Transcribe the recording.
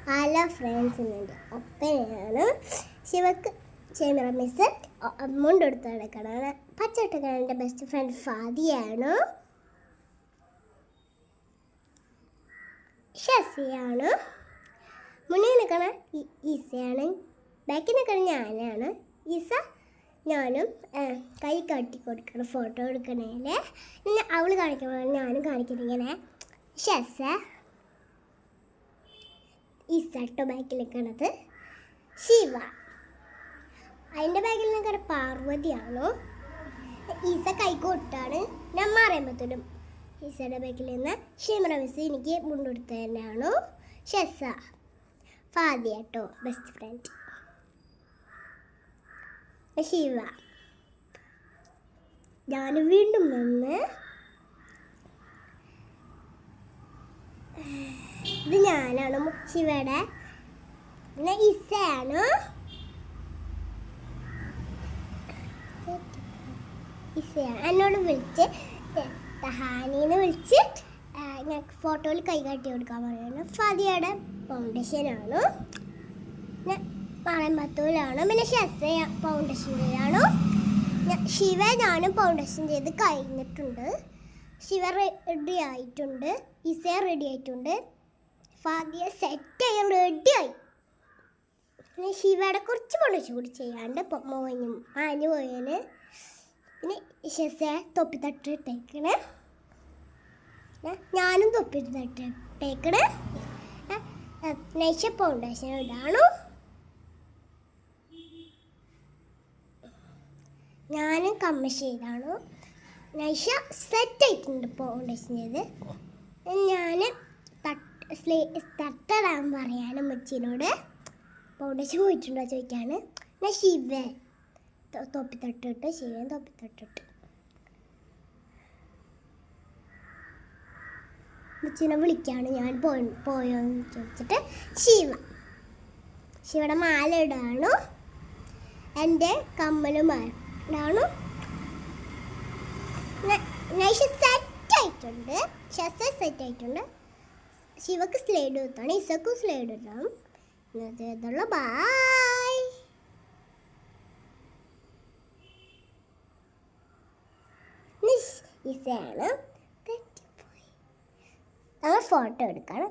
Hello friends, എൻ്റെ ഒപ്പനയാണ്. ശിവക്ക് ചേമിറ miss അമ്മോണ്ട് എടുത്ത് നടക്കണതാണ്. പച്ചട്ടക്കാണ് എൻ്റെ ബെസ്റ്റ് ഫ്രണ്ട് ഫാദിയാണ്. ഷസിയാണ്. മുന്നിൽ നിൽക്കണ ഈസയാണ്. ബാക്കിൽ നിൽക്കണ ഞാനാണ്. ഈസ ഞാനും കൈ കാട്ടി കൊടുക്കണം ഫോട്ടോ എടുക്കണേല്. അവൾ കാണിക്കണ ഞാനും കാണിക്കണം ഇങ്ങനെ. ഷസ ഈസട്ടോ ബാക്കിൽ നിൽക്കണത്. ശിവ അതിൻ്റെ ബാക്കിൽ നിൽക്കണ പാർവതിയാണോ. ഈസ കൈക്കോട്ടാണ്. ഞാൻ മാറിയുമ്പോഴത്തേനും ഈസയുടെ ബാക്കിൽ നിന്ന് ഷിമറ മിസ് എനിക്ക് മുണ്ടെടുത്ത് തന്നെയാണോ. ഷെസ ഫാദിയാട്ടോ ബെസ്റ്റ് ഫ്രണ്ട്. ശിവ ഞാൻ വീണ്ടും വന്ന് ഇത് ഞാനാണ് ശിവയുടെ. പിന്നെ ഇസയാണ്. ഇസയാണ് എന്നോട് വിളിച്ച് ഹാനിന്ന് വിളിച്ച് ഞാൻ ഫോട്ടോയിൽ കൈ കാട്ടി കൊടുക്കാൻ പറയുന്നത്. ഫാദിയുടെ ഫൗണ്ടേഷനാണ്. മറമ്പത്തൂരാണ്. പിന്നെ ഷെസ ഫൗണ്ടേഷനിലാണ്. ശിവ ഞാനും ഫൗണ്ടേഷൻ ചെയ്ത് കഴിഞ്ഞിട്ടുണ്ട്. ശിവ റെഡി ആയിട്ടുണ്ട്. ഇസ റെഡി ആയിട്ടുണ്ട്. ഫാദിയ സെറ്റായി റെഡിയായി. പിന്നെ ശിവയുടെ കുറച്ച് ഫൗണ്ടേഷൻ കൂടി ചെയ്യാണ്ട് മോനും ആഞ്ഞു പോയതിന്. പിന്നെ ഷെസ തൊപ്പി തട്ടിട്ടേക്കണേ. ഞാനും തൊപ്പി തട്ടിട്ടേക്കണേ. നൈഷ ഫൗണ്ടേഷൻ ഇടാണു. ഞാനും കമ്മീഷൻ ചെയ്താണ്. നൈഷ സെറ്റായിട്ടുണ്ട് ഫൗണ്ടേഷൻ ചെയ്ത്. ഞാൻ തട്ടിടാൻ പറയാനും അമ്മച്ചിനോട് ഫൗണ്ടേഷൻ പോയിട്ടുണ്ടോ ചോദിക്കാണ്. ഞാൻ ശിവ തൊപ്പി തട്ടിട്ട് ശിവൻ തൊപ്പി തട്ടിട്ട് അമ്മച്ചിനെ വിളിക്കാണ്. ഞാൻ പോയോന്ന് ചോദിച്ചിട്ട് ശിവയുടെ മാല ഇടാണു. എൻ്റെ കമ്മലുമാരാണ്. നൈഷ സെറ്റായിട്ടുണ്ട്. ഷെസ സെറ്റായിട്ടുണ്ട്. ശിവക്ക് സ്ലൈഡ് കൊടുത്താണ്. ഇസക്കും സ്ലൈഡ് ഇടാം. ഇന്നത്തേതുള്ള ബായ്. ഇസയാണ് തെറ്റിപ്പോയി. നമ്മൾ ഫോട്ടോ എടുക്കണം.